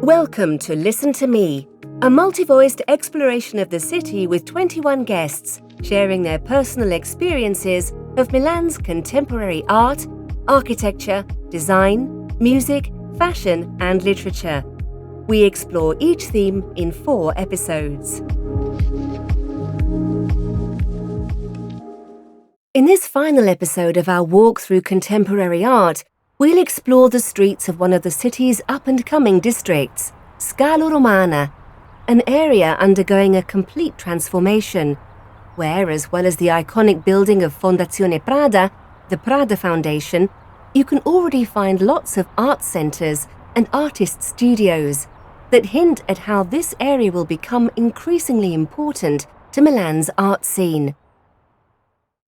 Welcome to Listen to Me, a multi-voiced exploration of the city with 21 guests sharing their personal experiences of Milan's contemporary art, architecture, design, music, fashion and literature. We explore each theme in 4 episodes. In this final episode of our walk through contemporary art, we'll explore the streets of one of the city's up-and-coming districts, Scalo Romana, an area undergoing a complete transformation, where, as well as the iconic building of Fondazione Prada, the Prada Foundation, you can already find lots of art centres and artist studios that hint at how this area will become increasingly important to Milan's art scene.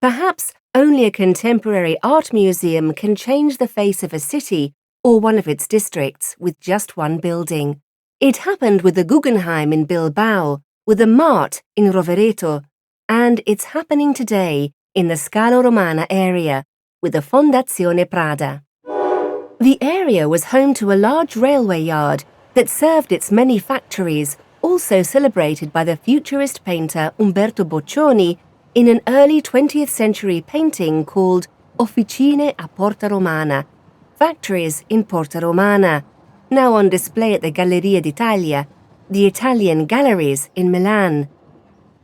Perhaps only a contemporary art museum can change the face of a city or one of its districts with just one building. It happened with the Guggenheim in Bilbao, with the Mart in Rovereto, and it's happening today in the Scalo Romana area with the Fondazione Prada. The area was home to a large railway yard that served its many factories, also celebrated by the futurist painter Umberto Boccioni in an early 20th century painting called Officine a Porta Romana, Factories in Porta Romana, now on display at the Galleria d'Italia, the Italian galleries in Milan.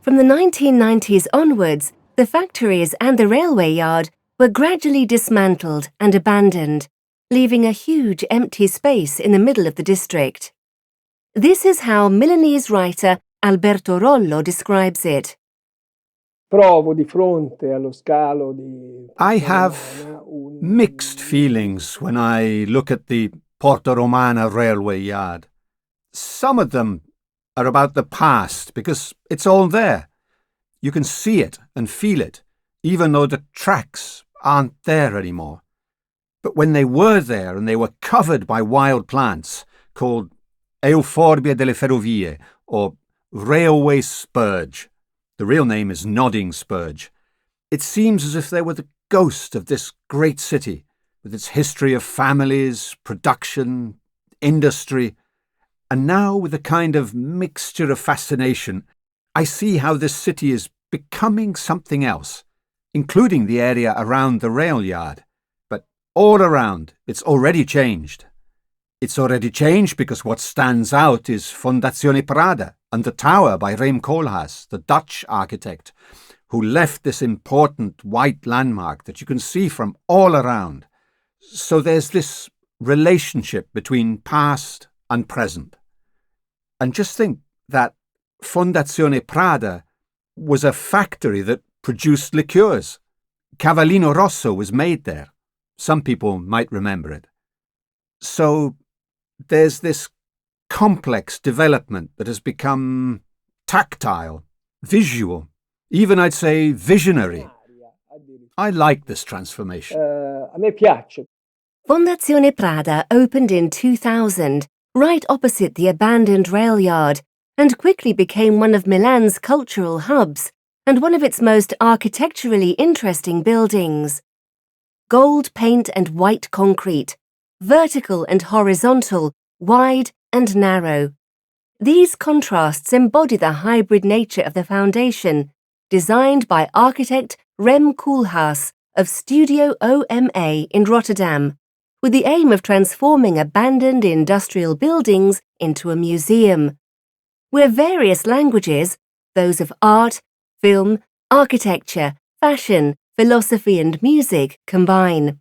From the 1990s onwards, the factories and the railway yard were gradually dismantled and abandoned, leaving a huge empty space in the middle of the district. This is how Milanese writer Alberto Rollo describes it. I have mixed feelings when I look at the Porta Romana railway yard. Some of them are about the past because it's all there. You can see it and feel it, even though the tracks aren't there anymore. But when they were there and they were covered by wild plants called Euphorbia delle Ferrovie or railway spurge, the real name is nodding spurge, it seems as if they were the ghost of this great city, with its history of families, production, industry, and now with a kind of mixture of fascination, I see how this city is becoming something else, including the area around the rail yard. But all around, it's already changed. It's already changed because what stands out is Fondazione Prada and the tower by Rem Koolhaas, the Dutch architect, who left this important white landmark that you can see from all around. So there's this relationship between past and present. And just think that Fondazione Prada was a factory that produced liqueurs. Cavallino Rosso was made there. Some people might remember it. So there's this complex development that has become tactile, visual, even I'd say visionary. I like this transformation. Fondazione Prada opened in 2000, right opposite the abandoned rail yard, and quickly became one of Milan's cultural hubs and one of its most architecturally interesting buildings. Gold paint and white concrete, vertical and horizontal, wide and narrow. These contrasts embody the hybrid nature of the foundation, designed by architect Rem Koolhaas of Studio OMA in Rotterdam, with the aim of transforming abandoned industrial buildings into a museum, where various languages, those of art, film, architecture, fashion, philosophy and music, combine.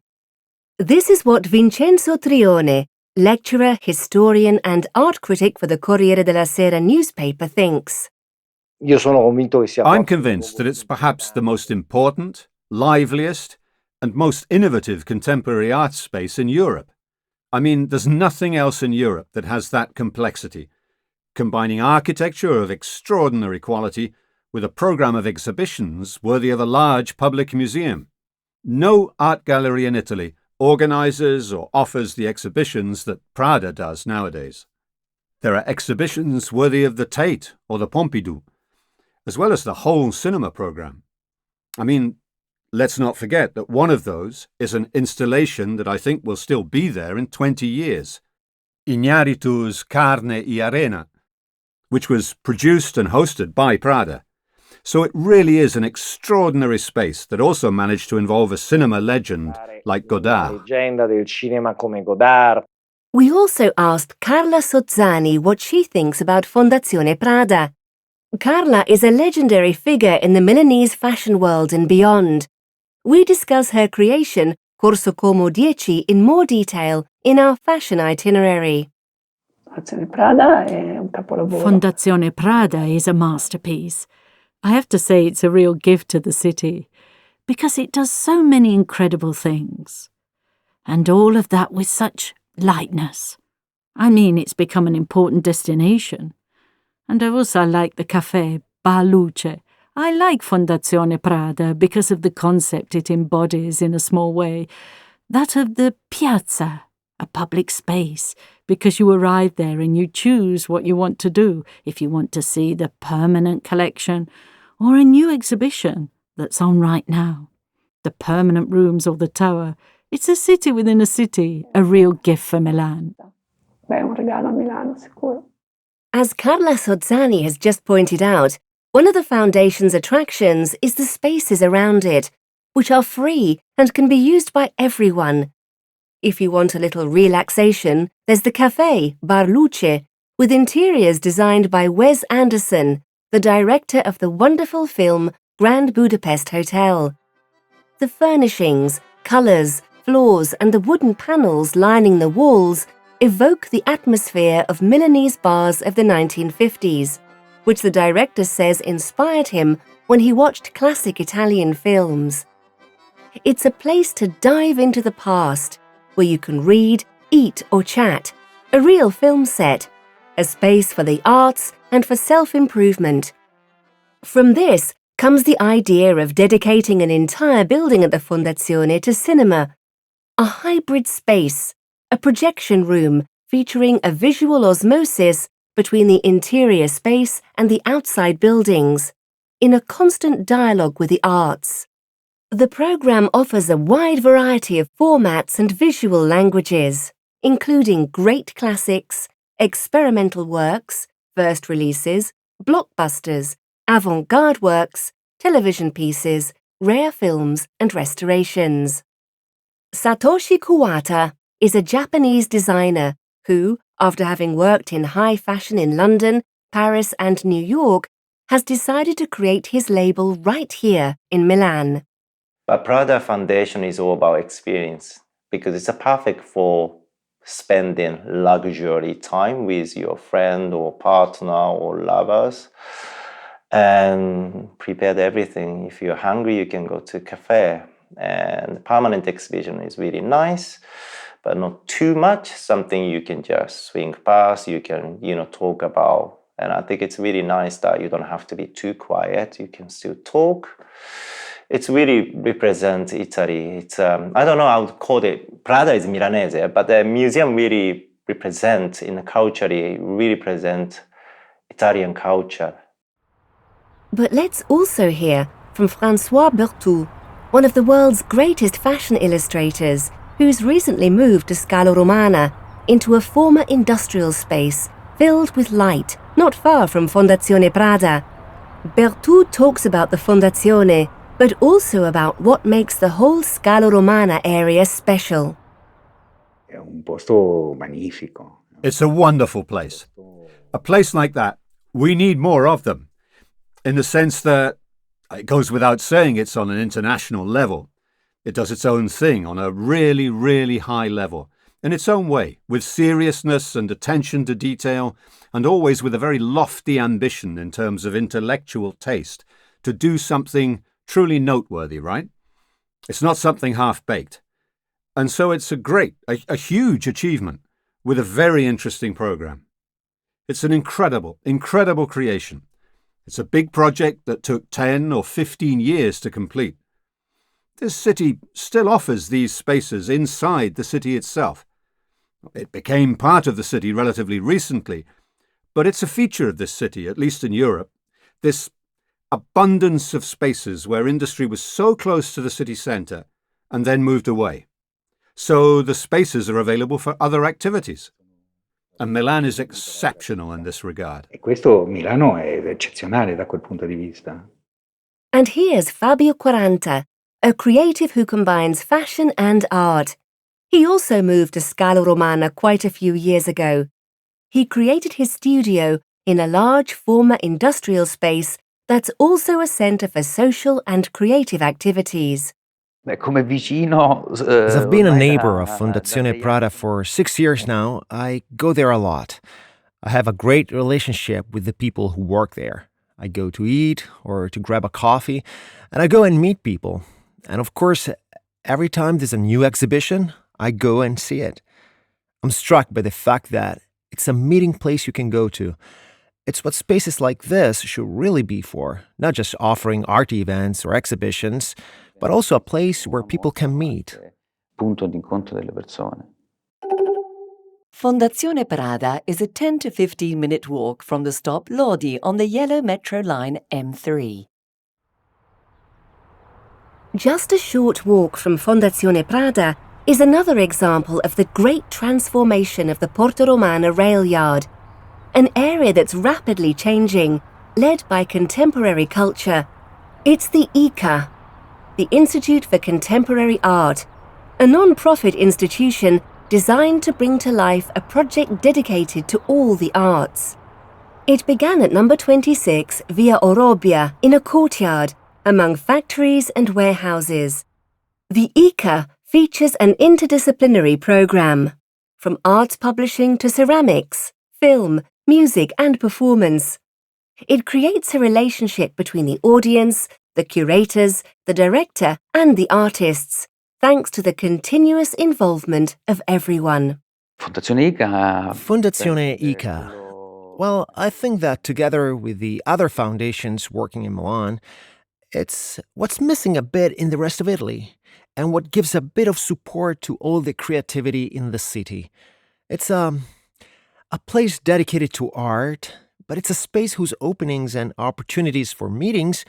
This is what Vincenzo Trione, lecturer, historian and art critic for the Corriere della Sera newspaper, thinks. I'm convinced that it's perhaps the most important, liveliest, and most innovative contemporary art space in Europe. I mean, there's nothing else in Europe that has that complexity, combining architecture of extraordinary quality with a programme of exhibitions worthy of a large public museum. No art gallery in Italy organises or offers the exhibitions that Prada does nowadays. There are exhibitions worthy of the Tate or the Pompidou, as well as the whole cinema programme. I mean, let's not forget that one of those is an installation that I think will still be there in 20 years. Iñárritu's Carne y Arena, which was produced and hosted by Prada. So it really is an extraordinary space that also managed to involve a cinema legend like Godard. Leggenda del cinema come Godard. We also asked Carla Sozzani what she thinks about Fondazione Prada. Carla is a legendary figure in the Milanese fashion world and beyond. We discuss her creation, Corso Como 10, in more detail in our fashion itinerary. Fondazione Prada is a masterpiece. I have to say it's a real gift to the city, because it does so many incredible things. And all of that with such lightness. I mean, it's become an important destination. And I also like the cafe, Bar Luce. I like Fondazione Prada because of the concept it embodies in a small way, that of the piazza, a public space, because you arrive there and you choose what you want to do, if you want to see the permanent collection or a new exhibition that's on right now. The permanent rooms or the tower. It's a city within a city, a real gift for Milan. As Carla Sozzani has just pointed out, one of the foundation's attractions is the spaces around it, which are free and can be used by everyone. If you want a little relaxation, there's the cafe, Bar Luce, with interiors designed by Wes Anderson, the director of the wonderful film Grand Budapest Hotel. The furnishings, colours, floors and the wooden panels lining the walls evoke the atmosphere of Milanese bars of the 1950s, which the director says inspired him when he watched classic Italian films. It's a place to dive into the past, where you can read, eat or chat, a real film set, a space for the arts and for self-improvement. From this comes the idea of dedicating an entire building at the Fondazione to cinema, a hybrid space, a projection room featuring a visual osmosis between the interior space and the outside buildings, in a constant dialogue with the arts. The programme offers a wide variety of formats and visual languages, including great classics, experimental works, first releases, blockbusters, avant-garde works, television pieces, rare films and restorations. Satoshi Kuwata is a Japanese designer who, after having worked in high fashion in London, Paris and New York, has decided to create his label right here in Milan. But Prada Foundation is all about experience, because it's perfect for spending luxury time with your friend or partner or lovers, and prepared everything. If you're hungry, you can go to a cafe, and permanent exhibition is really nice, but not too much, something you can just swing past, you can, talk about. And I think it's really nice that you don't have to be too quiet, you can still talk. It's really represents Italy. It's I don't know how to call it. Prada is Milanese, but the museum really represents, in the culture, really present Italian culture. But let's also hear from François Berthoud, one of the world's greatest fashion illustrators, who's recently moved to Scalo Romana, into a former industrial space filled with light, not far from Fondazione Prada. Berthoud talks about the Fondazione, but also about what makes the whole Scalo Romana area special. It's a wonderful place. A place like that, we need more of them, in the sense that it goes without saying it's on an international level. It does its own thing on a really, really high level, in its own way, with seriousness and attention to detail, and always with a very lofty ambition in terms of intellectual taste, to do something truly noteworthy, right? It's not something half-baked. And so it's a huge achievement with a very interesting program. It's an incredible, incredible creation. It's a big project that took 10 or 15 years to complete. This city still offers these spaces inside the city itself. It became part of the city relatively recently, but it's a feature of this city, at least in Europe, this abundance of spaces where industry was so close to the city centre and then moved away. So the spaces are available for other activities. And Milan is exceptional in this regard. E questo Milano è eccezionale da quel punto di vista. And here's Fabio Quaranta, a creative who combines fashion and art. He also moved to Scalo Romana quite a few years ago. He created his studio in a large former industrial space that's also a centre for social and creative activities. As I've been a neighbor of Fondazione Prada for 6 years now, I go there a lot. I have a great relationship with the people who work there. I go to eat or to grab a coffee, and I go and meet people. And of course, every time there's a new exhibition, I go and see it. I'm struck by the fact that it's a meeting place you can go to. It's what spaces like this should really be for, not just offering art events or exhibitions, but also a place where people can meet. Punto d'incontro delle persone. Fondazione Prada is a 10 to 15-minute walk from the stop Lodi on the yellow metro line M3. Just a short walk from Fondazione Prada is another example of the great transformation of the Porta Romana rail yard, an area that's rapidly changing, led by contemporary culture. It's the ICA, the Institute for Contemporary Art, a non-profit institution designed to bring to life a project dedicated to all the arts. It began at number 26 Via Orobia in a courtyard among factories and warehouses. The ICA features an interdisciplinary program, from arts publishing to ceramics, film, music and performance. It creates a relationship between the audience, the curators, the director and the artists, thanks to the continuous involvement of everyone. Fondazione ICA. Well, I think that together with the other foundations working in Milan, it's what's missing a bit in the rest of Italy, and what gives a bit of support to all the creativity in the city. It's a place dedicated to art, but it's a space whose openings and opportunities for meetings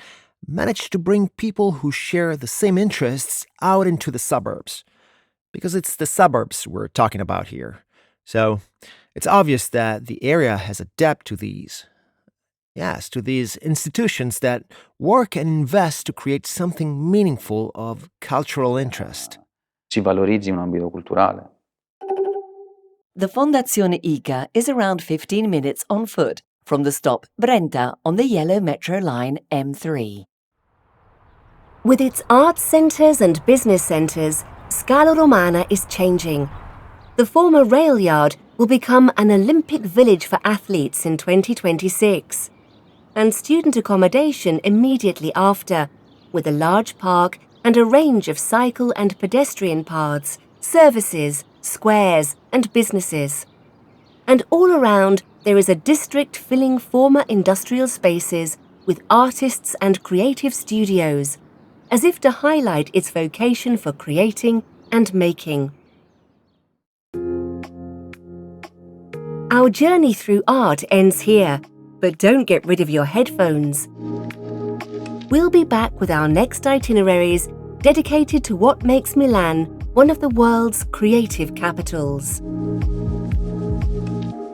manage to bring people who share the same interests out into the suburbs. Because it's the suburbs we're talking about here. So it's obvious that the area has a debt to these. Yes, to these institutions that work and invest to create something meaningful of cultural interest. Si valorizzi un ambito culturale. The Fondazione ICA is around 15 minutes on foot from the stop Brenta on the yellow metro line M3. With its arts centres and business centres, Scalo Romana is changing. The former rail yard will become an Olympic village for athletes in 2026, and student accommodation immediately after, with a large park and a range of cycle and pedestrian paths, services, squares and businesses. And all around there is a district filling former industrial spaces with artists and creative studios, as if to highlight its vocation for creating and making. Our journey through art ends here, but don't get rid of your headphones. We'll be back with our next itineraries dedicated to what makes Milan one of the world's creative capitals.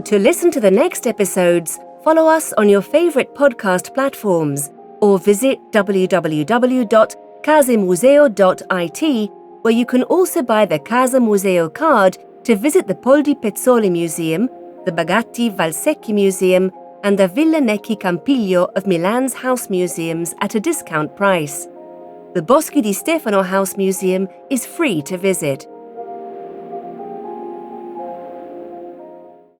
To listen to the next episodes, follow us on your favourite podcast platforms or visit www.casemuseo.it, where you can also buy the Casa Museo card to visit the Poldi Pezzoli Museum, the Bagatti Valsecchi Museum and the Villa Necchi Campiglio of Milan's house museums at a discount price. The Boschi di Stefano House Museum is free to visit.